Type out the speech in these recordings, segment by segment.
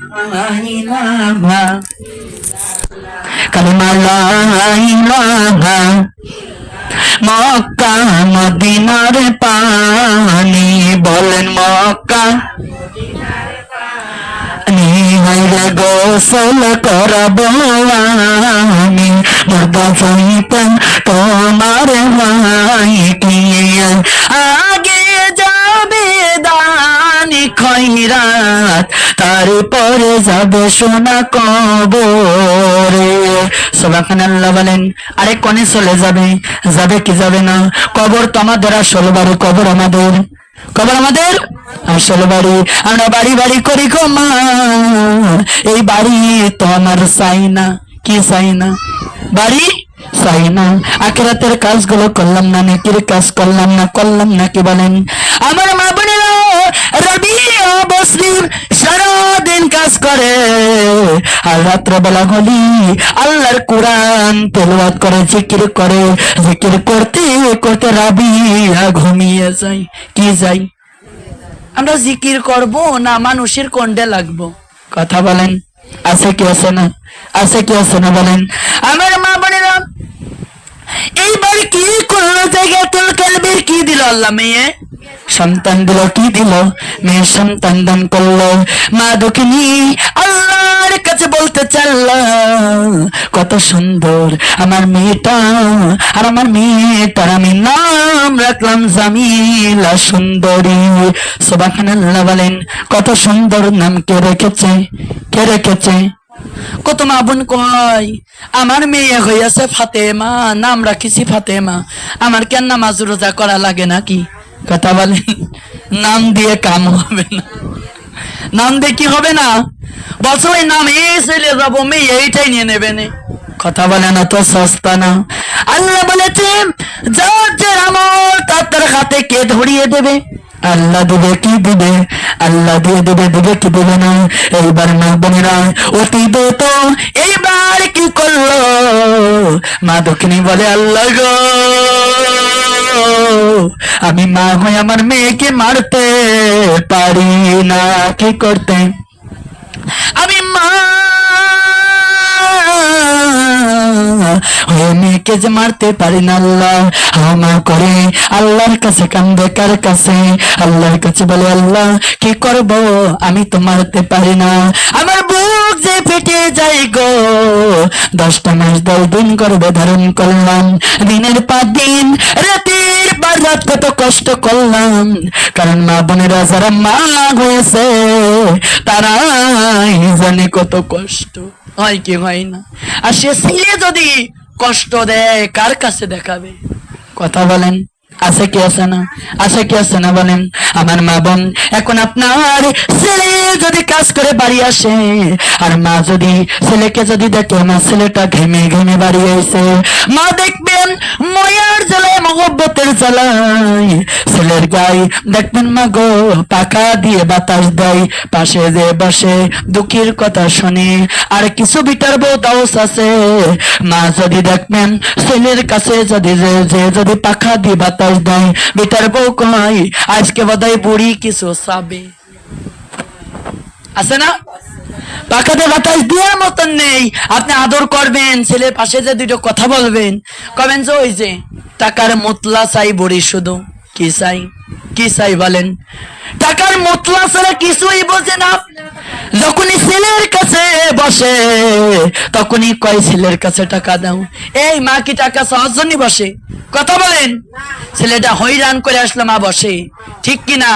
ইলাহা কালিমা লা ইলাহা মক্কা মদিনার পানি বলেন মক্কা নিহাইরে গোসল করব আমি মুর্দা ফাইতাম তোমার ভাইকে আগে যাবে দানি খৈরাত তারপরে যাবে সোনা কবরে সুবহানাল্লাহ বলেন। আরে কোনে চলে যাবে, যাবে কি যাবে না? কবর তো আমাদের আসল বাড়ি, কবর আমাদের, কবর আমাদের আসল বাড়ি। আমরা বাড়ি বাড়ি করি গো মা, এই বাড়ি তো আমার চাই না। কি চাই না? বাড়ি চাই না। আখিরাতের কাজগুলো করলাম না, নেকির কাজ করলাম না, করলাম না কি বলেন? আমার মা বোনেরা রবিউল মুসলিম সারাদিন কাজ করে আর রাত্রবেলা হলি আল্লাহর কোরআন তেলাওয়াত করে, জিকির করে, জিকির করতে করতে রাবিয়া ঘুমিয়ে যায়। কি যাই? আমরা জিকির করব না মানুষের কন্ডে লাগবো? কথা বলেন, আছে কি আছে না? আছে কি আছে না বলেন? আমার মা বোনেরা এইবার কি করলো? জায়গাতুল কালবির কি দিল আল্লাহ? মেয়ে সন্তান দিল। কি দিল? মেয়ে সন্তান দান করলো। মা দক্ষিণী আল্লাহর কাছে বলতে চাইল, কত সুন্দর আমার মেয়েটা, আর আমার মেয়েটার আমি নাম রাখলাম জামিলা সুন্দরী। সুবহানাল্লাহ বলেন। কত সুন্দর নাম কে রেখেছে? কে রেখেছে? কত মা বোন কয় আমার মেয়ে হইয়াছে ফাতেমা, নাম রাখিছি ফাতেমা, আমার কেন নামাজ রোজা করা লাগে নাকি? কথা বলেন, নাম দিয়ে কাম হবে না। নাম দিয়ে কি হবে না? বছর ওই নাম এই চলে যাবো, মেয়ে এইটাই নিয়ে নেবে না। কথা বলে না তো সস্তা না। আল্লাহ বলেছে যার যার আমল তার হাতে কে ধরিয়ে দেবে? আল্লাহ দেবে। কি দেবে? আল্লাহ দিয়ে দেবে। দেবে কি দেবে না? এইবার মা বোনেরা অতীত তো এইবার কি করলো? মা দক্ষিণী বলে আল্লাহ গো, আমি মা হয়ে আমার মেয়েকে মারতে পারি না। কি করতে? আমি মা হয়ে মেয়েকে যে মারতে পারি না, আল্লাহ ক্ষমা করে। আল্লাহর কাছে কান্দে। কার কাছে? আল্লাহর কাছে বলে আল্লাহ কি করব, আমি তো মারতে পারি না, আমার বুক যে ফেটে যায় গো। 10টা মাস 10 দিন গর্ভে ধারণ করলাম, দিনের পর দিন রাতের পর রাত কত কষ্ট করলাম। কারণ মা বোনেরা যারা মা হয়েছে তারাই জানে কত কষ্ট হয় কি হয় না। আর সে ছেলে যদি কষ্ট দেয় কার কাছে দেখাবে? কথা বলেন, আছে কি আছে না? আছে কি আছে না বলেন? আমার মা বোন এখন আপনার ছেলে যদি কাজ করে বাড়ি আসে আর মা যদি ছেলেকে যদি দেখে আমার ছেলেটা ঘেমে ঘেমে বাড়ি আইছে, মা দেখবেন ময়ার জ্বালায় মহব্বতের জ্বালায় ছেলের গায়ে দেখবেন মা গো পাকা দিয়ে বাতাস দেয়, পাশে যে বসে দুঃখের কথা শুনে। আর কিছু বিটার বউ দাওস আছে, মা যদি দেখবেন ছেলের কাছে যদি যদি পাখা দিয়ে বাতাস দেয়, বিটার বউ কয় আজকে বোধহয় বুড়ি কিছু চাবে। আছে না? পাখাতে বাতাস দেওয়ার মতন নেই। আপনি আদর করবেন, ছেলের পাশে যে দুটো কথা বলবেন, কবেন যে ওই যে টাকার মতলা চাই বুড়ি শুধু। কি চাই? কি চাই বলেন? টাকার মতলা ছাড়া কিছুই বোঝে না। যখনই ছেলের কাছে বসে তখনই কয় ছেলের কাছে টাকা দাও। এই মা কি টাকা চাওয়ার জন্য বসে? কথা বলেন। ছেলেটা হইরান করে আসলে মা বসে, ঠিক কিনা?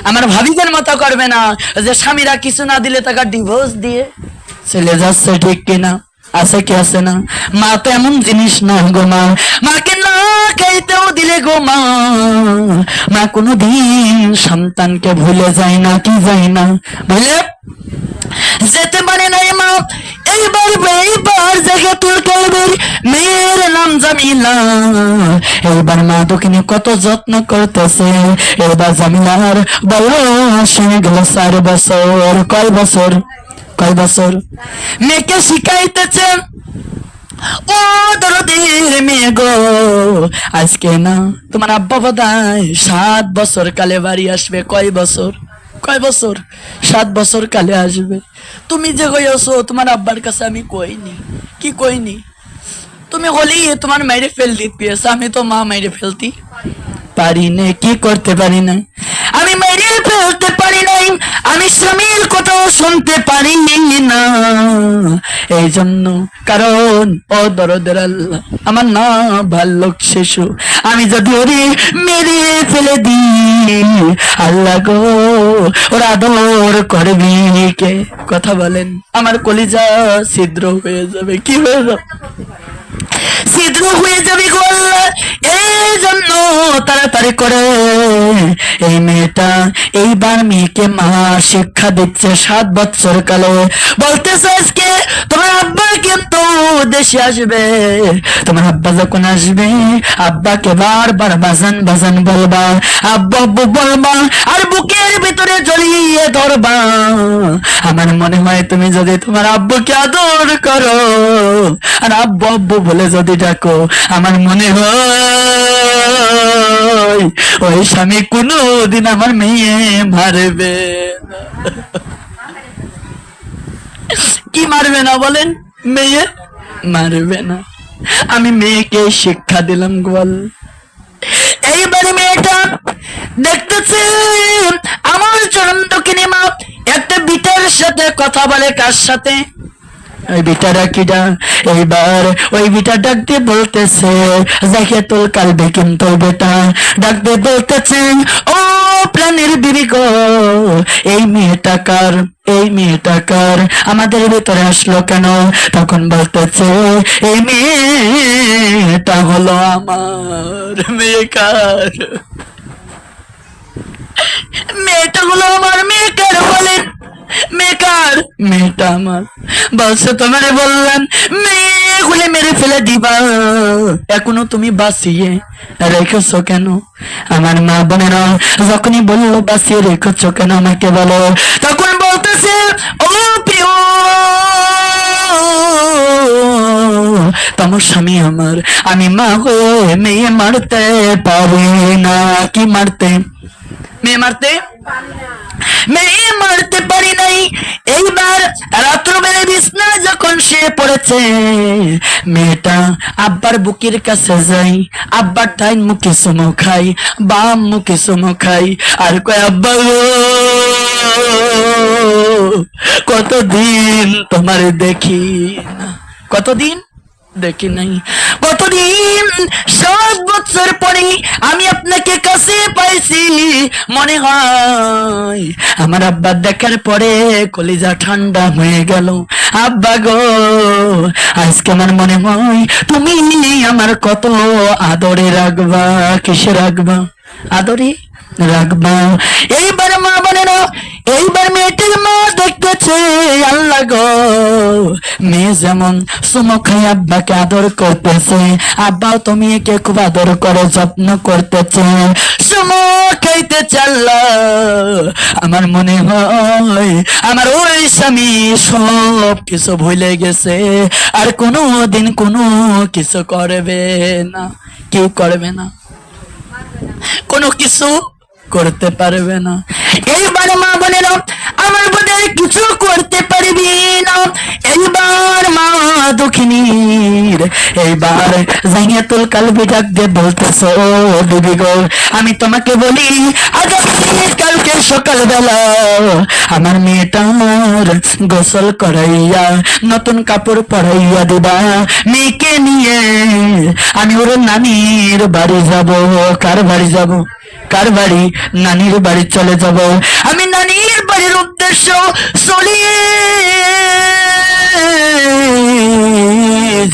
আমার ভাবিদের মতো করবে না যে স্বামীরা কিছু না দিলে টাকা ডিভোর্স দিয়ে চলে যাচ্ছে, ঠিক কিনা? আছে কি আছে না? মা তো এমন জিনিস না গো মা, মাকে না খাইতেও দিলে গো মা, মা কোনোদিন সন্তানকে ভুলে যায় না। কি যায় না? ভুলে যেতে পারে না মা। এইবার জায়গাতুল কালবির মেয়ের নাম জামিলা। এইবার মা দক্ষিণী কত যত্ন করতেছে। এবার জামিলার বয়স হয়ে গেল 4 বছর। কয় বছর? কয় বছর? মেয়েকে শিখাইতেছে ও দরদির মেয়ে গো, আজকে না তোমার আব্বা বোধহয় 7 বছর কালে বাড়ি আসবে। কয় বছর? কয় বছর? 7 বছর কালে আসবে। তুমি যে কইছো তোমার আব্বার কাছে আমি কইনি, কি কইনি? তুমি হলেই তোমার মেরে ফেল দিতে, আমি তো মা মেরে ফেলতি পারি না। কি করতে পারি না? আমি মেরে ফেলতে পারি নাই, আমি স্বামীর কথাও শুনতে পারি না। এই জন্য, কারণ ও দরদের আল্লাহ আমার না ভালো শিশু, আমি যদি ওরে মেরে ফেলে দিই, আল্লাহ গো ওরা আদর করবি কে? কথা বলেন, আমার কলিজা ছিদ্র হয়ে যাবে। কি হয়ে যাবে? ছিদ্র হয়ে যাবে গো আল্লাহ। এই জন্য তাড়াতাড়ি করে এই মেয়েটা এইবার মেয়েকে মা শিক্ষা দিচ্ছে 7 বছর কালে। বলতেছে আজকে তোমার আব্বা কিন্তু দেশে আসবে, তোমার আব্বা যখন আসবে আব্বাকে বারবার বাজান বাজান বলবা, আব্বা আব্বু বলবা, আর বুকের ভিতরে জড়িয়ে ধরবা। আমার মনে হয় তুমি যদি তোমার আব্বুকে আদর করো আর আব্বু আব্বু বলে যদি ডাকো, আমার মনে হয় ওই স্বামী কোনোদিন আমার মেয়ে মারবে না। কি মারবে না বলেন? মেয়ে মারবে না। আমি মেয়েকে শিক্ষা দিলাম গোয়াল। এইবারে মেয়েটা দেখতেছে আমার চরণ দক্ষিণী মা একটা বিটার সাথে কথা বলে। কার সাথে? ওই বিটারা কিডা? এইবার ওই বিটা ডাক দিয়ে বলতেছে, জাকিয়াতুল কালবে কিন্তু বেটা ডাক দিয়ে বলতেছে, ও প্রাণের বিবি গো, এই মেয়েটা কার? এই মেয়েটা কার? আমাদের ভিতরে আসলো কেন? তখন বলতেছে, এই মেয়েটা হলো আমার। মেয়ে কার? মেয়েটা হলো আমার। মেয়ে কার বলেন? মেকার? মেয়েটা আমার। বলছে তোমারে বললাম মেয়ে গুলে মেরে ফেলে দিবা, এখনো তুমি বাঁচিয়ে রেখেছো কেন? আমার মা বোনেরা যখনই বললো বাঁচিয়ে রেখেছো কেন আমাকে বলো, তখন বলতেছে, ও প্রিয় তোমার স্বামী আমার, আমি মা হয়ে মেয়ে মারতে পারি না। কি মারতে? মেয়ে মারতে মেয়ে মারতে পারি নাই। এইবার রাত্রবেলা বিছনা যখন সে পড়েছে, মেয়েটা আব্বার বুকের কাছে যাই, আব্বার ডাইন মুখে চুমো খাই, বাম মুখে চুমো খাই, আর কয় আব্বা গো কতদিন তোমার দেখি না, কতদিন দেখি নাই, কতদিন 7 বছর পরে আমি আপনাকে কাছে পাইছি। মনে হয় আমার আব্বা দেখার পরে কলিজা ঠান্ডা হয়ে গেল। আব্বা গো আজকে আমার মনে হয় তুমি আমার কত আদরে রাখবা। কিসে রাখবা? আদরে রাখবা। এইবার মা বলে না, এইবার মেয়েটির মা দেখতেছে, আল্লাহ গো মেয়ে যেমন চুমো খাই আব্বাকে আদর করতেছে, আব্বাও তুমি একে খুব আদর করে যত্ন করতেছে, চুমো খাইতে চাল্লা। আমার মনে হয় আমার ওই স্বামী সব কিছু ভুলে গেছে, আর কোনো দিন কোনো কিছু করবে না। কি করবে না? কোনো কিছু করতে পারবে না। এইবার মা বলেন আমার বোধ কিছু করতে পারবি না। এইবার মা দক্ষিণীর এইবার জাহিয়াতুল কালবি ডাক দিয়ে বলতেছ, ও বিবি গো আমি তোমাকে বলি, আগামী কালকে সকালবেলা আমার মেয়েটার গোসল করাইয়া নতুন কাপড় পরাইয়া দিবা। মেয়েকে নিয়ে আমি ওর নানির বাড়ি যাব। কার বাড়ি যাব? কার বাড়ি? নানির বাড়ি চলে যাব। আমি নানির বাড়ির উদ্দেশ্য চলিয়ে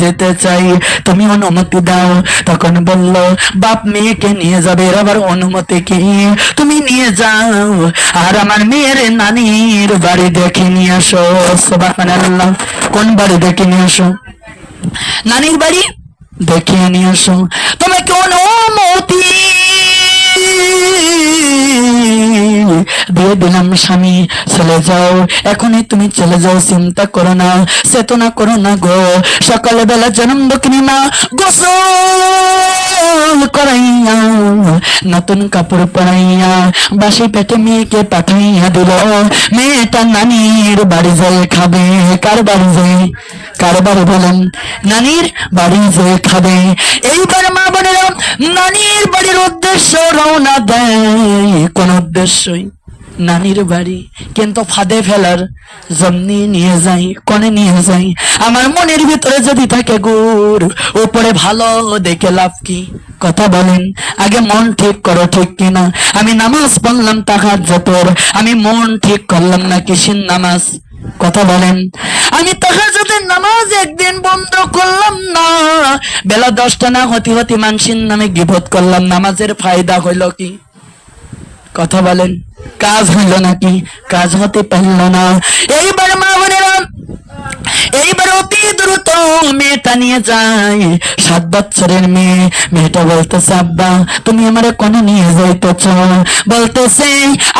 যেতে চাই, তুমি অনুমতি দাও। তখন বলল, বাপ মেয়েকে নিয়ে যাবে, এর আবার অনুমতি কি? তুমি নিয়ে যাও আর আমার মেয়ের নানির বাড়ি দেখে নিয়ে আসো। সুবহানাল্লাহ। কোন বাড়ি দেখে নিয়ে আসো? নানির বাড়ি দেখিয়ে নিয়ে আসো। তোমাকে অনুমতি দিয়ে দিলাম স্বামী, চলে যাও, এখনই তুমি চলে যাও, চিন্তা করো না, চেতনা করো না গো। সকালে বেলা জন্ম দক্ষিণী মা গোসল করাইয়া নতুন কাপড় পরাইয়া বাসি পেটে মেয়েকে পাঠাইয়া দিল। মেয়েটা নানির বাড়ি যায় খাবে। কার বাড়ি যায়? কার বাড়ি বলেন? নানির বাড়ি যায় খাবে। এইবার মা বোনেরা নানির বাড়ির উদ্দেশ্য রওনা দেয়। কোন উদ্দেশ্যই? নানির বাড়ি, কিন্তু ফাঁদে ফেলার জন্য নিয়ে যাই। কোনে নিয়ে যাই? আমার মনের ভিতরে যদি থাকে গুড়, উপরে ভালো দেখে লাভ কি? কথা বলেন, আগে মন ঠিক করো, ঠিক কিনা? আমি নামাজ পড়লাম তাহাজ্জুদের, আমি মন ঠিক করলাম না কিসের নামাজ? কথা বলেন, আমি তাহাজ্জুদের নামাজ একদিন বন্ধ করলাম না, বেলা 10টা না হতে হতে মানুষের নামে গীবত করলাম, নামাজের ফায়দা হইল কি? কথা বলেন, কাজ হইল নাকি? কাজ হতে পারল না। এইবার মা বোনেরা, এইবার অতি দ্রুত মেয়েটা নিয়ে যায়। 7 বছরের মেয়ে। মেয়েটা বলতেছে, আব্বা তুমি আমারে কোনে নিয়ে যাইতেছ? বলতেছে,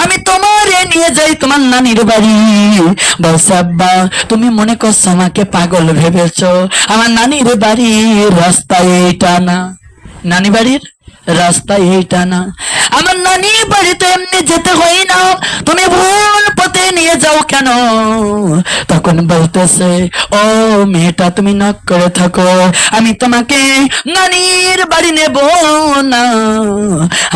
আমি তোমারে নিয়ে যাই তোমার নানির বাড়ি। বলছে, আব্বা তুমি মনে করছো আমাকে পাগল ভেবেছ? আমার নানির বাড়ির রাস্তা এইটা না। নানি বাড়ির রাস্তা এইটা না। আমার নানি বাড়িতে এমনি যেতে হয় না, তুমি ভুল পথে নিয়ে যাও কেন? তখন বলতেছে, ও মেয়েটা তুমি নক করে থাকো, আমি তোমাকে নানির বাড়ি নেব না,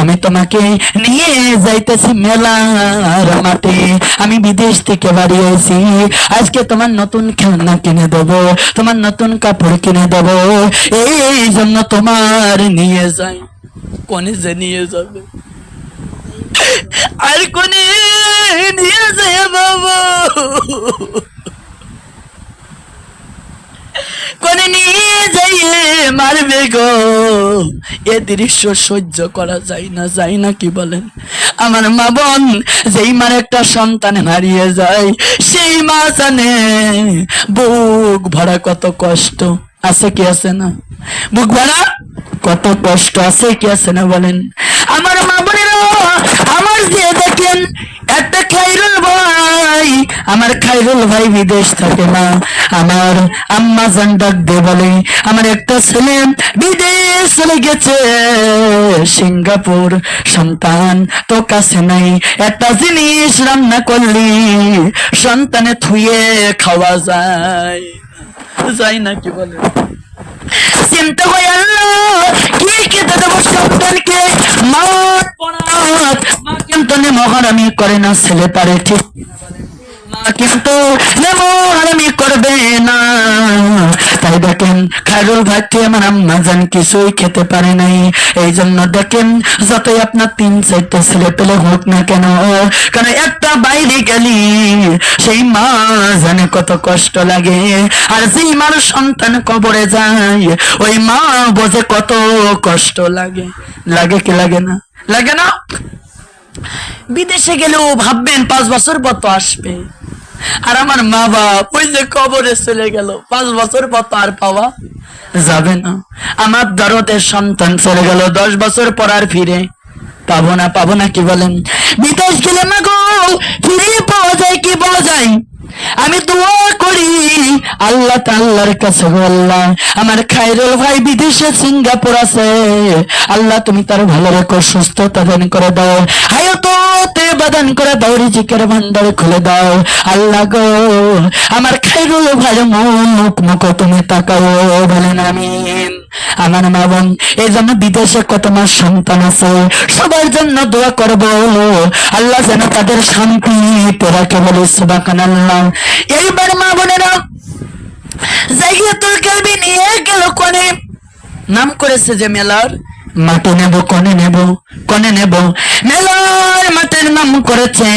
আমি তোমাকে নিয়ে যাইতেছি মেলার মাঠে। আমি বিদেশ থেকে বাড়ি এসেছি, আজকে তোমার নতুন খেলনা কিনে দেবো, তোমার নতুন কাপড় কিনে দেবো, এই জন্য তোমার নিয়ে যাই। কোনে যে নিয়ে যাবে? আর কোনে নিয়ে যায় বাবা? কোনে নিয়ে যাইয়ে মারবে গো? এ দৃশ্য সহ্য করা যায় না, যায় না, কি বলেন? আমার মা বোন, যেই মার একটা সন্তান হারিয়ে যায়, সেই মা জানে বুক ভরা কত কষ্ট আছে কি আছে না? বুক ভরা কত কষ্ট আছে কি আছে না বলেন? আমার মা বোনেরা, আমার যে দেখেন একটা খাইরুল ভাই, আমার খাইরুল ভাই বিদেশ থাকে না। আমার আম্মা জান ডাক দিয়ে বলে, আমার একটা ছেলে বিদেশ চলে গেছে, সিঙ্গাপুর। সন্তান তো কাছে নাই, একটা জিনিস রান্না করলি সন্তানে থুয়ে খাওয়া যায়, যায় না, কি বলে? চিন্তা হয় আল্লাহ কি খেতে দেবো সন্তানকে? মাঠ পড়াত মা কিন্তু মহারামি করে না, ছেলে পারে ঠিক, মা কিন্তু মহারামি করবে না। তাই দেখেন খায়রুল ভাই আমার আম্মা জান কিছুই খেতে পারে নাই। এই জন্য দেখেন যতই আপনার 3-4টা ছেলে পেলে হোক না কেন, কারণ একটা বাইরে গেলি সেই মা জানে কত কষ্ট লাগে। আর যেই মার সন্তান কবরে যায়, ওই মা বোঝে কত কষ্ট লাগে। লাগে কি লাগে না? লাগে না? বিদেশে গেলেও ভাববেন 5 বছর পর তো আসবে। আর আমার মা বাপ ওই যে কবরে চলে গেল, 5 বছর পর তো আর পাওয়া যাবে না। আমার দরদের সন্তান চলে গেল, 10 বছর পর আর ফিরে পাবো না, পাবো না, কি বলেন? বিদেশ গেলে মা গো ফিরে পাওয়া যায় কি পাওয়া যায়? আমি দোয়া করি আল্লাহ তাআলার কাছে, আল্লাহ আমার খায়রুল ভাই বিদেশে সিঙ্গাপুর আছে, আল্লাহ তুমি তার ভালো রেখো, সুস্থতা দান করে দাও, হায়াতে বাদান করে দাও, রিজিকের ভান্ডার খুলে দাও। আল্লাহ গো আমার খায়রুল ভাই মুখ তুমি তাকাও, বলেন আমিন। আমার মা বোন, এই জন্য বিদেশে কত মাস সন্তান আছে, সবার জন্য দোয়া করবো, আল্লাহ যেন তাদের শান্তি রাখে, বলে সুবহানাল্লাহ। এইবার মা বোনেরা জাইয়াতুল কালবি নিয়ে গেল কোনে, নাম করেছে যে মেলার মাঠে নেব, কোনে নেব, কোনে নেব, মেলার মাঠের নাম করেছে।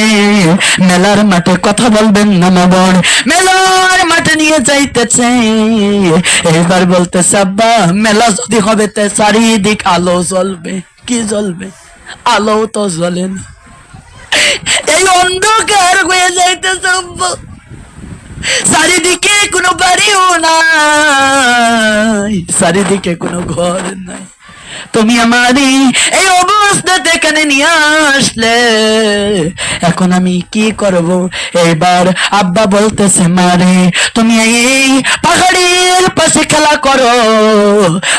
মেলার মাঠে কথা বলবেন না মা বোন, মেলার মাঠে নিয়ে যাইতেছে। এইবার বলতেছে, আব্বা মেলা যদি হবে তে চারিদিক আলো জ্বলবে। কি জ্বলবে? আলো তো জ্বলে না, এই অন্ধকার হয়ে যাইতেছে আব্বা, চারিদিকে কোনো বাড়িও নাই, চারিদিকে কোনো ঘর নাই। তুমি আমারই এই অবস্থাতে এখানে নিয়ে আসলে, এখন আমি কি করব? এইবার আব্বা বলতেছে, মারে তুমি এই পাহাড়ের পাশে খেলা করো,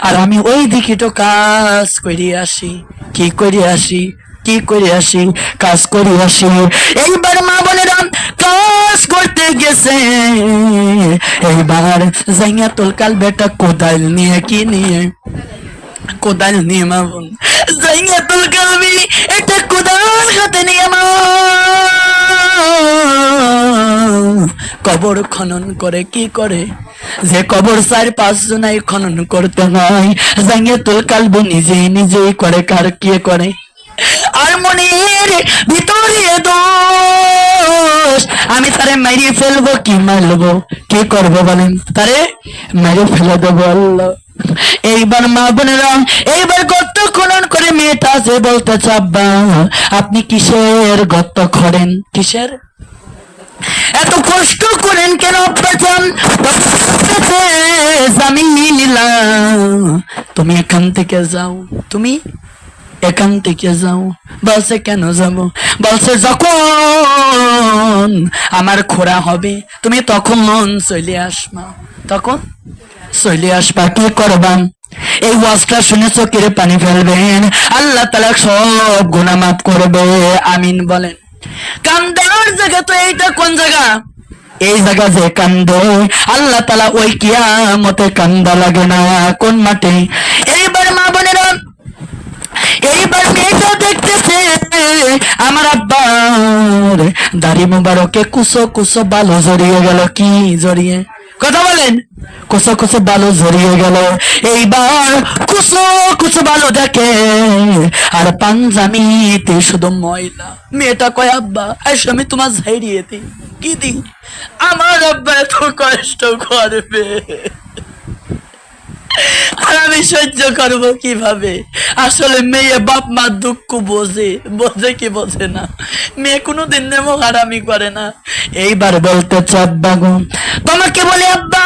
আর আমি ওই দিকে তো কাজ করে আসি। কি করে আসি? কি করে আসি? কাজ করে আসি। এইবার মা বোনেরা কাজ করতে গেছে। এইবার জাইয়া তুলকাল বেটা কোদাল নিয়ে, কি নিয়ে? কোদাল নিয়ে মা বোন জাইয়া তুলকালবি একটা কোদাল হাতে নিয়ে মা কবর খনন করে। কি করে? যে কবর 4-5 জনাই খনন করতে হয়, জাইয়া তুলকালবি নিজেই করে। কার কে করে? আর মনের ভিতরে দোষ, আমি তারে মেরে ফেলবো কি মারবো? কি করবো বলেন? তারে মেরে ফেলে দেবো আল্লাহ। এইবার মা বোনেরা এইবার গর্ত খনন করে মেয়েটা আছে বলতে, আব্বা আপনি কিসের গর্ত খনেন? কিসের এত কষ্ট করেন কেন? আমি নিলাম, তুমি এখান থেকে যাও, তুমি এখান থেকে যাও। বলছে কেন যাব? বলছে যখন আমার খোরা হবে তুমি তখন চলে আসবা, তখন চলে আসবা। কি করবা? এই ওয়াজটা শুনে চোখের পানি ফেলবেন, আল্লাহ তাআলা সব গুনাহ মাফ করবে। আমিন বলেন। কান্দার জায়গা তো এইটা কোন জায়গা? এই জায়গা যে কান্দে আল্লাহ তাআলা ওই কিয়ামতে কান্দা লাগে না। কোন মাঠে? এইবার মা বোনেরা এইবার মেয়েটা দেখতেছে আমার আব্বার দাড়ি মুবারকে কুসো কুসো বালু জড়িয়ে গেল। কি জড়িয়ে? কথা বলেন। কুসো কুসো বালু জড়িয়ে গেল। এইবার কুসো কুসো বালু দেখে আর পাঞ্জামিতে শুধু ময়লা। মেয়েটা কয়, আব্বা আইসো আমি তোমার ঝাইড়িয়ে দিই। কি দিই? আমার আব্বা এত কষ্ট করবে আর আমি সহ্য করবো কিভাবে? আসলে মেয়ে বাপ মা দুঃখ বোঝে, বোঝে কি বোঝে না? মেয়ে কোনোদিন নেমো হারামি করে না। এইবার বলতে আব্বা গো, তোমাকে বলে আব্বা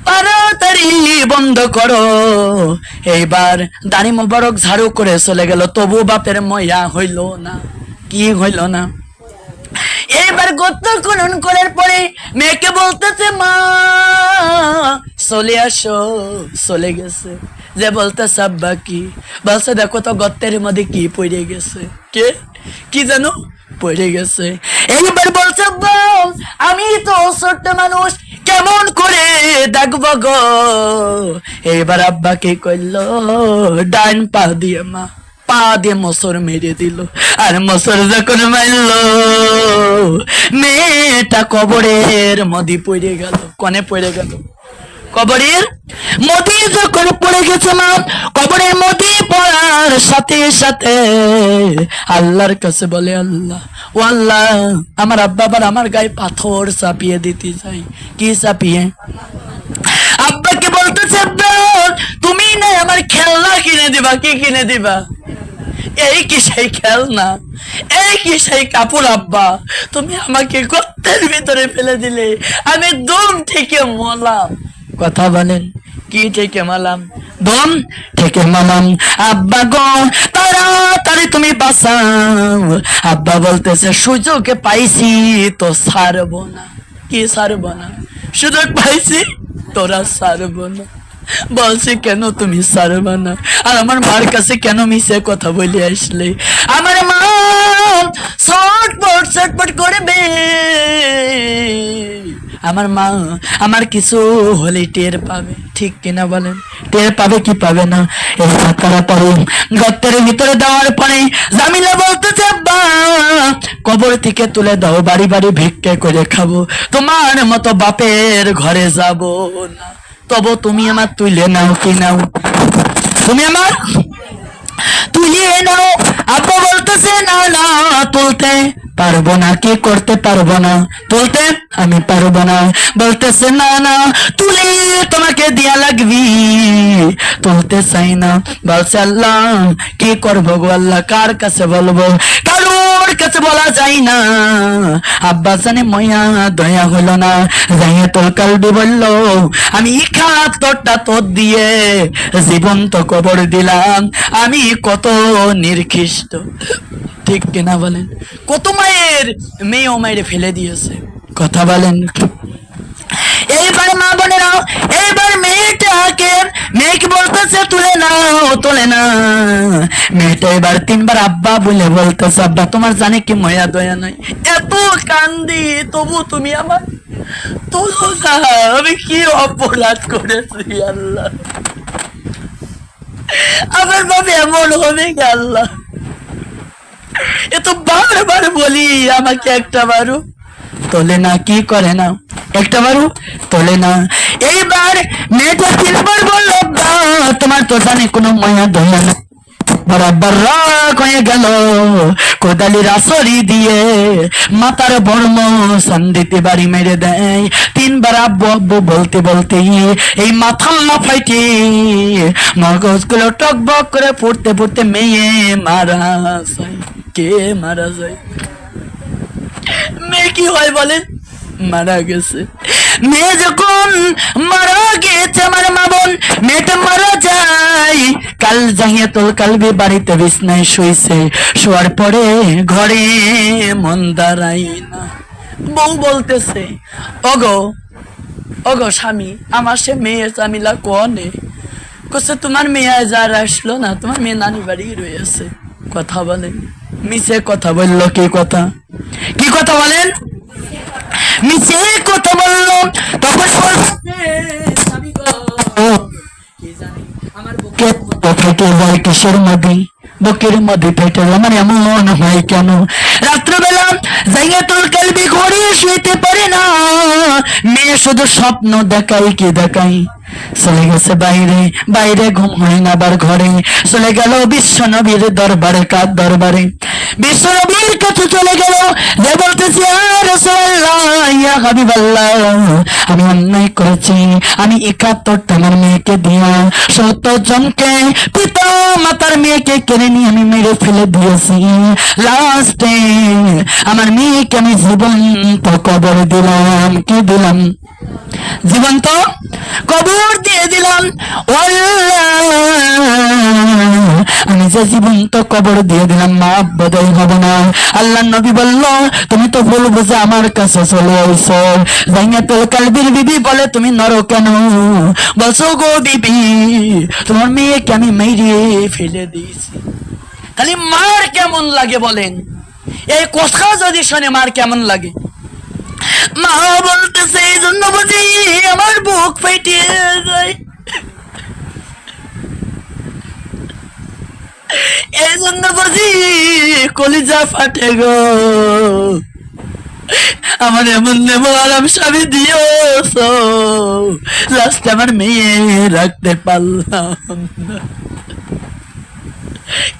তাড়াতাড়ি বন্ধ করো। এইবার দাড়ি মোবারক ঝাড়ু করে চলে গেল, তবু বাপের ময়া হইল না। কি হইল না? এইবার গর্ত খনন করার পরে মেয়েকে বলতেছে, মা চলে আসো। চলে গেছে। যে বলতেছে আব্বা কি? বলছে দেখো তো গর্তের মধ্যে কি পড়ে গেছে। কে? কি জানো? পড়ে গেছে। এইবার বলছে, আব্বা আমি তো ছোট্ট মানুষ, কেমন করে দেখবো গো? এইবার আব্বা কি করলো? ডান পা দিয়ে পা দিয়ে মোসর মেরে দিল। আর মোসর যখন মারলো মেয়েটা কবরের মধ্যে পড়ে গেল। কনে পড়ে গেল? কবরের মধ্যে যখন পড়ে গেছে মা, কবরের মধ্যে পড়ার সাথে সাথে আল্লাহর কাছে বলে, আল্লাহ ও আল্লাহ আমার আব্বা আবার আমার গায়ে পাথর চাপিয়ে দিতে চাই। কি চাপিয়ে? আব্বাকে বলতেছে, আব্বা তুমি না আমার খেলনা কিনে দিবা। কি কিনে দিবা? এই কি সেই খেলনা? এই কি সেই কাপড়? আব্বা তুমি আমাকে গর্তের ভিতরে ফেলে দিলে, আমি দম থেকে মলাম। কথা বলেন। কি থেকে মালাম? দম থেকে মালাম। আব্বা গো তাড়াতাড়ি তুমি বাঁচাও। আব্বা বলতেছে, সুযোগে পাইছি তো ছাড়বো না। কি ছাড়বো না? সুযোগ পাইছি তোরা ছাড়বো না। বলছে কেন তুমি ছাড়বা না? আর আমার মার কাছে কেন মিশে কথা বলে আসলে? আমার মা ছটপট ছটপট করবে। আমার মা আমার কিছু হলে টের পাবে। ঠিক কিনা বলেন? টের পাবে কি পাবে না? এই তাড়াতাড়ি গর্তের ভিতরে দেওয়ার পরে জামিলা বলতেছে, আব্বা কবর থেকে তুলে দাও, বাড়ি বাড়ি ভিক্ষে করে খাবো, তোমার মতো বাপের ঘরে যাব না। তবু তুমি আমার তুলে নাও। কি নাও? তুমি আমার তুলিয়ে নাও। আব্বা বলতেছে, না না তুলতে পারবো না, কি করতে পারবো না, তুলতে আমি পারবো না। বলতেছে না না, তুলে তোমাকে দিয়া লাগবি, তুলতে চাই না। বলছে আল্লাহ কি করবো গো আল্লাহ, কার কাছে বলবো, কারোর কাছে বলা যায় না। আব্বা জানে ময়া দয়া হলো না, যাইয়ে তোর কালবি বলল আমি 71টা তোর দিয়ে জীবন্ত কবর দিলাম। আমি কত নির্খিষ্ট, ঠিক কিনা বলেন? কত মায়ের মেয়ে ও মায়ের ফেলে দিয়েছে, কথা বলেন। এইবার মা বোনেরা, এইবার মেয়েকে বলতেছে তুলে নাও, তোলে না। মেয়েটা এবার 3বার আব্বা বলে বলতেছে আব্বা তোমার জানে কি ময়া দয়া নাই, এত কান্দি তবু তুমি আমার তুলো না, আমি কি অপরাধ করেছি আল্লাহ, আমার বাবা এমন হবে কি আল্লাহ, এ তো বারবার বলি আমাকে একটা বারো তোলে না, কি করে না, একটা বারো তোলে না। এইবার মেয়েটা 3বার বলল তোমার তো জানে কোনো মায়া দয়া না। বরাবর রাগ হয়ে গেল, কোদালির আসরি দিয়ে মাথার বর্ম সন্দিতে বাড়ি মেরে দেয়। 3বার আব্বু আব্বু বলতে বলতে এই মাথা ফাইটে মগজগুলো টকবক করে পড়তে পড়তে মেয়ে মারা যায়। কে মারা যায়? মেয়ে কি হয় বলেন? মারা গেছে। মেয়ে যখন মারা গেছে আমার মা বোন, মেয়েটা মারা যায়। কাল জাহিয়াতুল কালবি বাড়িতে বিছনায় শুইছে, শোয়ার পরে ঘরে মন দাঁড়াই না। বউ বলতেছে ওগো ওগো স্বামী, আমার সে মেয়ে জামিলা কোনে? কছে তোমার মেয়ে যার আসলো না, তোমার মেয়ে নানি বাড়ি রয়েছে। কথা বলেন, মিছে কথা বললো। কি কথা, কি কথা বলেন? মিছে কথা বললো। তখন আমার ফেটে যায় কিসের মধ্যে, বুকের মধ্যে ফেটে আমার এমন হয় কেন? রাত্রবেলা জাইয়াতুল কালবি ঘরে শুইতে পারে না, মেয়ে শুধু স্বপ্ন দেখাই, কি দেখাই? চলে গেছে বাইরে, বাইরে ঘুম হয় না, আবার ঘরে চলে গেল বিশ্ব নবীর দরবারে। কার দরবারে? বিশ্ব নবীর কাছে চলে গেল, যে বলতেছে ইয়া হাবিবাল্লাহ, আমি অন্যায় করেছি, আমি 71টা আমার মেয়েকে দিয়া 70 জনকে পিতা মাতার মেয়েকে কেড়ে নিয়ে আমি মেরে ফেলে দিয়েছি। লাস্টে আমার মেয়েকে আমি জীবন্ত কবর দিলাম। কি দিলাম? জীবন্ত কবর দিয়ে দিলাম। আমি যে জীবন্ত কবর দিয়ে দিলাম, মাপ বোধই হবে না। আল্লাহ নবী বলল তুমি তো ভুল বুঝে আমার কাছে চলে আইছো। জাইয়াতুল কালবির বিবি বলে তুমি নরো কেন? বলছো গো বিবি তোমার মেয়েকে আমি মেরে ফেলে দিয়েছি। তাহলে মার কেমন লাগে বলেন? এই কথা যদি শোনে মার কেমন লাগে? মা বলতেছে এই জন্য বুঝি আমার বুক ফেটে যায়, এই জন্য বুঝি কলিজা ফাটে গো, আমার এমন নেব আরাম স্বামী দিয়েছ, লাস্ট আমার মেয়ে রাখতে পারলাম না।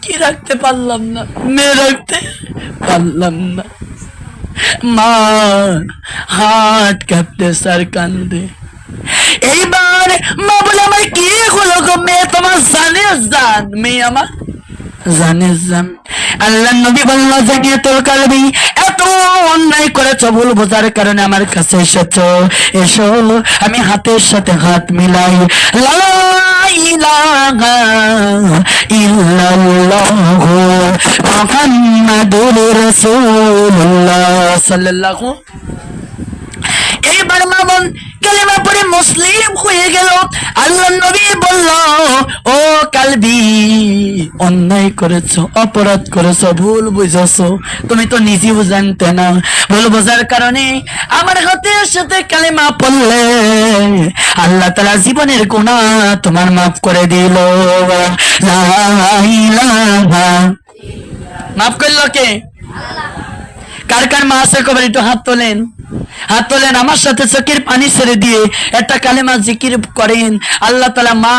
কি রাখতে পারলাম না? মেয়ে রাখতে পারলাম না। মা হাত কাঁপতে সার কান্দে। এইবার মা বলে আমার কি হলো গো? মেয়ে তোমার জানে জান, মেয়ে আমার জানে জান। আল্লাহ নবী বলল জাইয়াতুল কালবি এত অন্যায় করেছ, ভুল বোঝার কারণে আমার কাছে এসেছো, এসো আমি হাতের সাথে হাত মিলাই লা ইলাহা ইল্লাল্লাহু মুহাম্মাদুর রাসূলুল্লাহ সাল্লাল্লাহু। এইবার মা বোন কালেমা পড়ে মুসলিম হয়ে গেল। আল্লাহ নবী বলল ও কালবি অন্যায় করেছো, অপরাধ করেছো, ভুল বুঝেছো, তুমি তো নিজেও জানতে না। ভুল বোঝার কারণে আমার হাতের সাথে কালেমা পড়লে আল্লাহ তাআলা জীবনের গুনাহ তোমার মাফ করে দিল। লা ইলাহা, মাফ করলো কে? কার কার মা আছে কবর একটু হাত তোলেন, হাত তোলেন আমার সাথে চোখের পানি ছেড়ে দিয়ে একটা কালেমা জিকির করেন। আল্লাহ তাআলা মা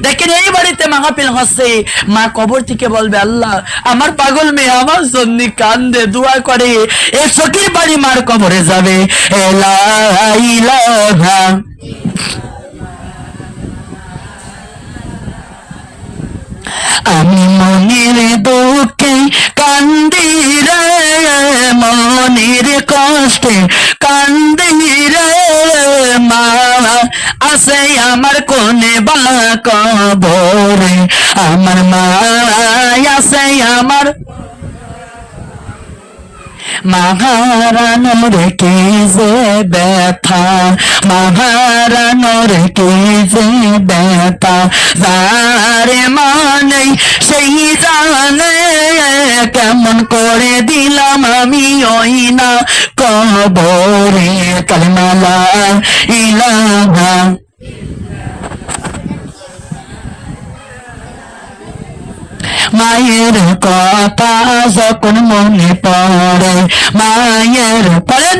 দেখেন এই বাড়িতে মাহফিল হচ্ছে, মা কবর থেকে বলবে আল্লাহ আমার পাগল মেয়ে আমার জন্য কান্দে দোয়া করে, এই চোখের পানি মার কবরে যাবে। লা ইলাহা আমি মনের দুঃখে কান্দি রে, মনের কষ্টে কান্দি রে, মা আছে আমার কোনে বা কবরে, আমার মা আছে আমার মাহারানোর কি যে ব্যথা, মাহারানোর কি যে ব্যথা, যারে মানে সেই জানে কেমন করে দিলাম আমি ওই না কবরে। কালেমা লা ইলাহা মায়ের কথা যখন মনে পড়ে, মায়ের পড়েন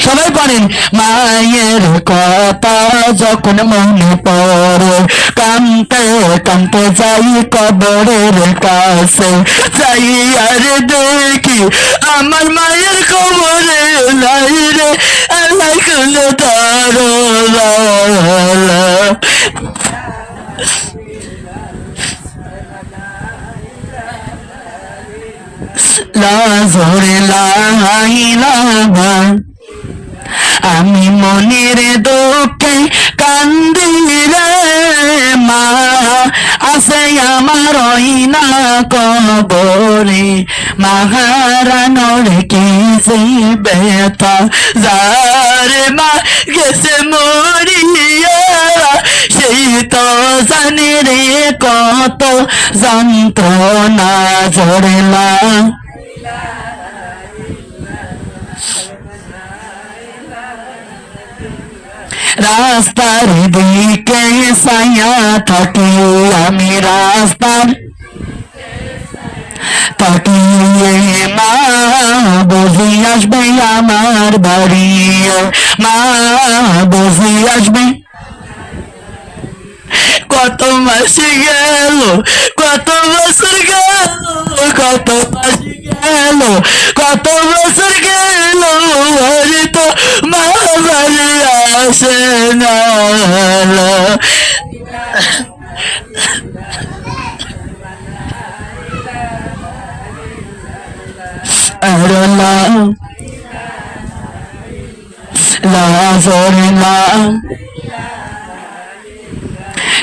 সবাই পড়েন, মায়ের কথা যখন মনে পড়ে, কানতে কানতে যাই কবরের কাছে, যাই আর দেখি আমার মায়ের কবরে নাই রে, আল্লাহ খুলে ধরো। আমি মনের দুঃখে কান্দি রে, মা আছে আমার ওই না কবরে, মাহারানোর কি যে ব্যথা, যারে মা গেছে মরিয়া সেই তো জানে রে কত যন্ত্রণা। জড়লা রাস্তার দিকে ছায়া থাকি আমি, রাস্তার তাকিয়ে মা বুঝি আসবে আমার বাড়ি, মা বুঝি আসবে। কত মাস গেল, কত বছর গেল, কত মাস গেল, কত বছর গেল, আরে তো মা বাড়ি আসে না। আরে লা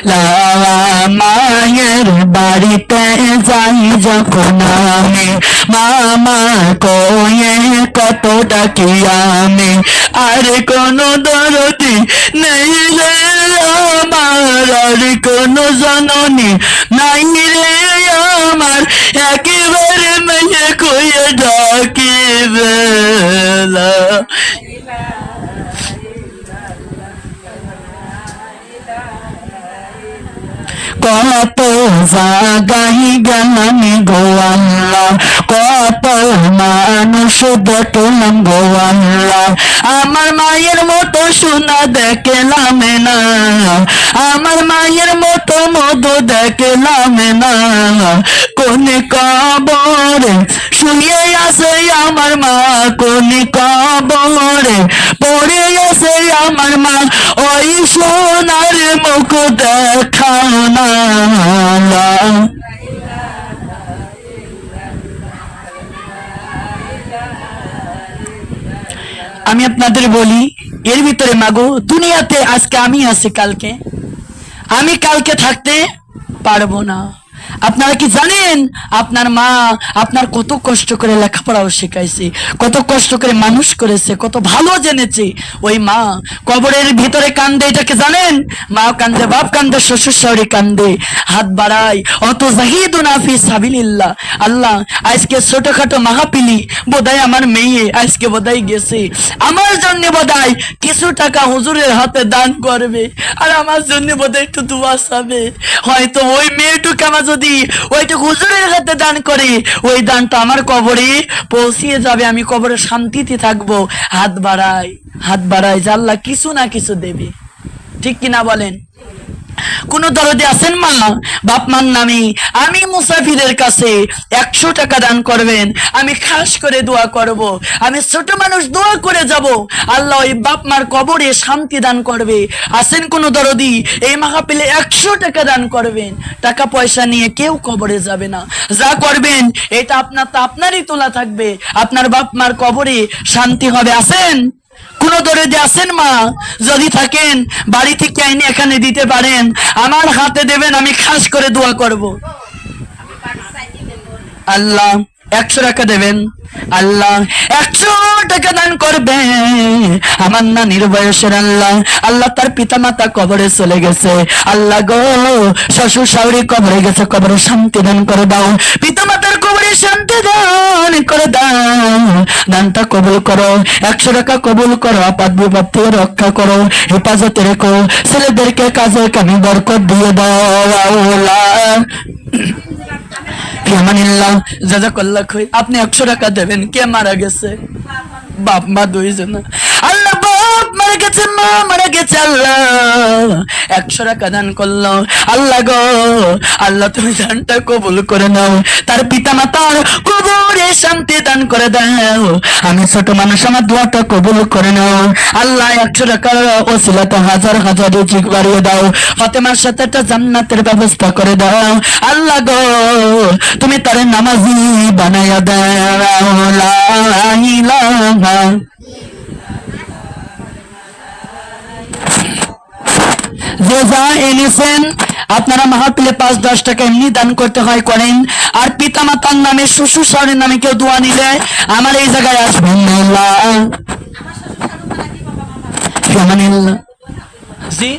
লা লা মায়ের বাড়িতে যাই যখন আমি, মামা কয়ে কত ডাকি আমি, আর কোনো দরদি নেই রে আমার, আর কোনো জননী নাই রে আমার, একেবারে মেয়ে কয়ে ডাকি বেলা। কত জাগাই গেলাম গো আল্লাহ, কত মানুষ দেখলাম গো আল্লাহ, আমার মায়ের মতো সোনা দেখলাম না, আমার মায়ের মতো মধু দেখলাম না, কোন কবরে শুয়ে আছে আমার মা, কোন কবরে পড়ে আছে আমার মা, ওই সোনার মুখ দেখাও না। আমি আপনাদের বলি এর ভিতরে মাগো দুনিয়াতে আজকে আমি আছি, কালকে আমি কালকে থাকতে পারবো না। আপনারা কি জানেন আপনার মা আপনার কত কষ্ট করে লেখাপড়াও শেখাইছে, কত কষ্ট করে মানুষ করেছে, কত ভালো জেনেছে। ওই মা কবরের ভিতরে কান্দে, এটাকে জানেন? মা কান্দে, বাপ কান্দে, শ্বশুর শাশুড়ি কান্দে, হাত বাড়ায়, অত জাহিদুনা ফি সাবিলিল্লাহ। আল্লাহ আজকে ছোটখাটো মাহফিলি বোধহয় আমার মেয়ে আজকে বোধহয় গেছে, আমার জন্য বোধহয় কিছু টাকা হুজুরের হাতে দান করবে, আর আমার জন্য বোধহয় একটু দোয়া চাবে। হয়তো ওই মেয়েটুকু আমার যদি ওইটা হুজুরের হাতে দান করে, ওই দানটা আমার কবরে পৌঁছিয়ে যাবে, আমি কবরে শান্তিতে থাকবো। হাত বাড়াই যে আল্লাহ কিছু না কিছু দেবে। ঠিক কিনা বলেন? কোন দরদে আছেন মা? বাপ মার নামে আমি মুসাফিরের কাছে 100 টাকা দান করবেন, আমি খাস করে দোয়া করব, আমি ছোট মানুষ দোয়া করে যাব, আল্লাহ ওই বাপ মার কবরে শান্তি দান করবে। আছেন কোন দরদি? এই মাহফিলে 100 টাকা দান করবেন, টাকা পয়সা নিয়ে কেউ কবরে যাবে না, যা করবেন এটা আপনারই তোলা থাকবে, আপনার বাপ মার কবরে শান্তি হবে। আছেন কোন দরদে? আছেন মা? যদি থাকেন বাড়ি থেকে আইনে এখানে দিতে পারেন, আমার হাতে দেবেন, আমি খাস করে দোয়া করব। আল্লাহ 100 টাকা দেবেন, আল্লাহ 100 টাকা দান করবে। আমার নানির বয়সের আল্লাহ, আল্লাহ তার পিতা মাতা কবরে চলে গেছে, আল্লাহ গো শ্বশুর শাশুড়ি কবরে গেছে, কবরে শান্তি দান করে দাও, পিতা মাতার কবরে শান্তি দান করে দাও, দানটা কবুল করো, 100 টাকা কবুল করো, আপাত বিপদ থেকে রক্ষা করো, হেফাজতে রেখো, ছেলেদেরকে কাজে কামে বরকত দিয়ে দাও আল্লাহ। আপনি 100 টাকা দেবেন। কে মারা গেছে? বাপ মা দুইজন। আল্লাহ বাপ মারা গেছে, মা মারা গেছে, আল্লাহ 100 টাকা দান করলো, আল্লাহ গো আল্লাহ তুমি দানটা কবুল করে নাও, তার পিতা মাতার কবরে শান্তি দান করে দাও, আমি ছোট মানুষ আমার দোয়াটা কবুল করে নাও আল্লাহ। 100 টাকার ওসিলাতে হাজার হাজার রিজিক বাড়িয়ে দাও, ফাতেমার সাথে একটা জান্নাতের ব্যবস্থা করে দাও আল্লাহ গো, তুমি তার নামাজি বানায়া দাও। লা ইলাহা যে যা এনেছেন আপনারা মাহফিলে 5-10 টাকা এমনি দান করতে হয় করেন, আর পিতা মাতার নামে শ্বশুর শাশুড়ির নামে কেউ দোয়া নিলে আমার এই জায়গায় আসবেন না। জি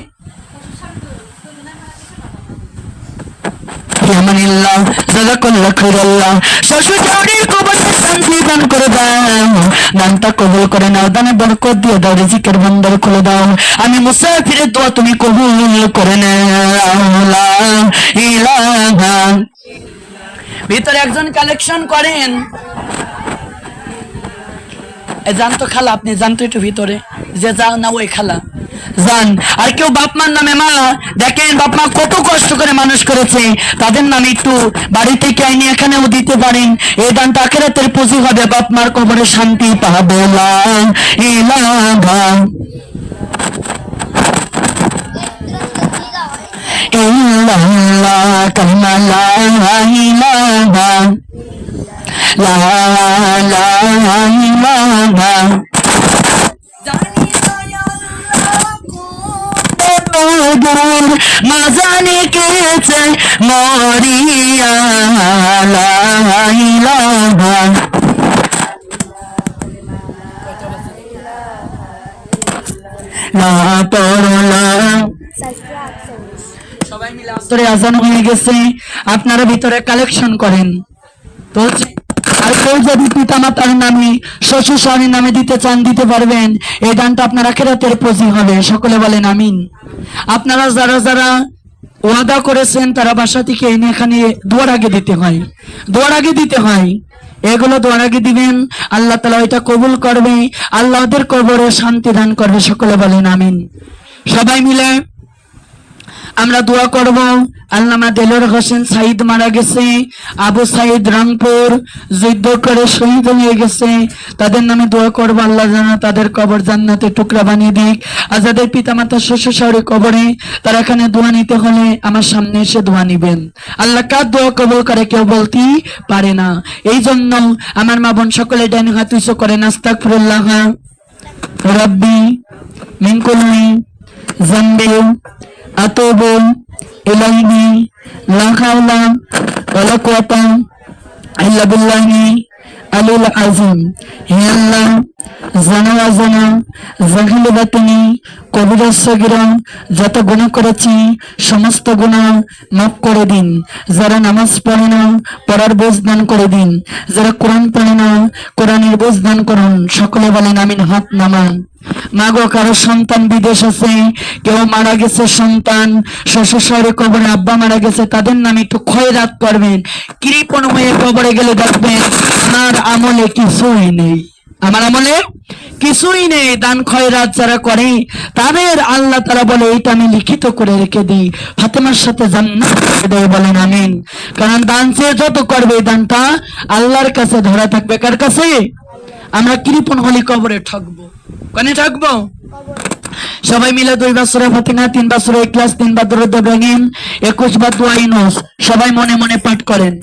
দানটা কবুল করে নাও, দানে বরকত দিয়ে দাও, রিজিকের ভান্ডার খুলে দাও, আমি মুসাফিরের দোয়া তুমি কবুল করে নাও। ভিতরে একজন কালেকশন করেন, জানতো খালা, আপনি জানতো একটু ভিতরে যে যাও না ওই খালা যান। আর কেউ বাপ মার নামে, মা দেখেন বাপ মা কত কষ্ট করে মানুষ করেছে, তাদের নামে একটু বাড়ি থেকে আইনি এখানেও দিতে পারেন, এই দানটা আখিরাতের পুঁজি হবে, বাপ মার কবরে শান্তি পাবে। লা ইলাহা ইল্লাল্লাহ, কালিমা লা ইলাহা লা ইলাহা মাজানি কেছে মরিয়া লা ইলাহা। সবাই মিলে আসরে আজান হয়ে গেছে, আপনারা ভিতরে কালেকশন করেন। বলছি আর কেউ যদি পিতা মাতার নামে শ্বশুর শাশুড়ির নামে দিতে চান দিতে পারবেন, এই দানটা আপনার আখিরাতের পুঁজি হবে। সকলে বলেন আমিন। আপনারা যারা যারা ওয়াদা করেছেন তারা বাসা থেকে এনে এখানে দোয়ার আগে দিতে হয়, দোয়ার আগে দিতে হয়, এগুলো দোয়ার আগে দিবেন, আল্লাহ তাআলা এটা কবুল করবে, আল্লাহ ওদের কবরে শান্তি দান করবে। সকলে বলেন আমিন। সবাই মিলে আমরা দোয়া করব। আল্লামা দেলোয়ার হোসেন সাইদ মারা গেছে, আবু সাইদ রংপুর যুদ্ধ করে শহীদ হয়ে গেছে, তাদের নামে দোয়া করব, আল্লাহ যেন তাদের কবর জান্নাতের টুকরা বানিয়ে দিক। আর যাদের পিতা মাতা শ্বশুর শাশুড়ি কবরে, তারা এখানে দোয়া নিতে হলে আমার সামনে এসে দোয়া নিবেন। আল্লাহ কার দোয়া কবুল করে কেউ বলতেই পারে না, এই জন্য আমার মা বোন সকলে ডান হাত উঁচু করেন। আস্তাগফিরুল্লাহ রাব্বি মিন কুল্লি যামবি আতুবু ইলাইহি লা হাওলা ওয়ালা কুওয়াতা ইল্লা বিল্লাহি আলিল আযীম। হে আল্লাহ জানা অজানা জাহিলি বাতিনি কবিরা সগিরা যত গুনাহ করেছি সমস্ত গুনাহ মাফ করে দিন। যারা নামাজ পড়ে না পড়ার বোঝ দান করে দিন। যারা কোরআন পড়ে না কোরআনের বোঝ দান করুন। সকলে বলেন আমিন, হাত নামান। মাগো কারো সন্তান বিদেশ আছে, কেউ মারা গেছে সন্তান, শ্বশুর শহরে কবরে আব্বা মারা গেছে, তাদের নামে একটু খয়রাত করবেন। কৃপণ হয়ে কবরে গেলে দেখবেন আমার আমলে কিছুই নেই, আমার আমলে কিছুই নেই। দান খয়রাত যারা করে তাদের আল্লাহ তারা বলে এটা আমি লিখিত করে রেখে দিই, ফাতেমার সাথে জান্নাত করে দেয়। বলেন আমিন। কারণ দান চেয়ে যত করবে দানটা আল্লাহর কাছে ধরা থাকবে। কার কাছে? আমরা কৃপণ হলে কবরে ঠকবো। কানে ঠকবো? সবাই মিলে 2 বার সূরা ফাতিহা, 3 বার সূরা ইখলাস, 3 বার দরুদ ইব্রাহিম, 21 বার দোয়া ইউনূস সবাই মনে মনে পাঠ করেন।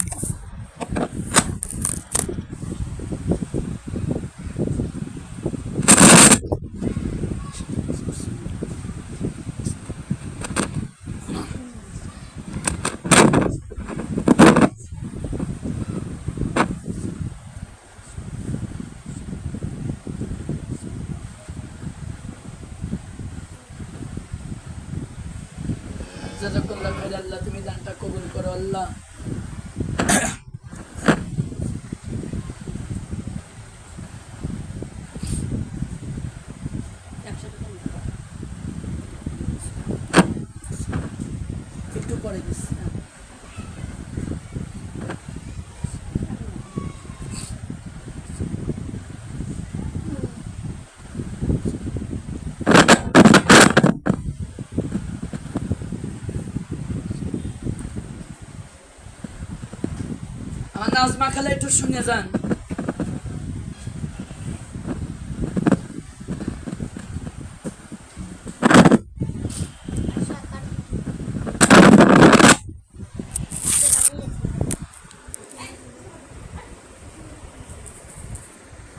জাযাকাল্লাহু খাইরান। আল্লাহ তুমি দানটা কবুল করো আল্লাহ। একটু পরে দিচ্ছি। আমার নাজমা খালা একটু শুনে যান।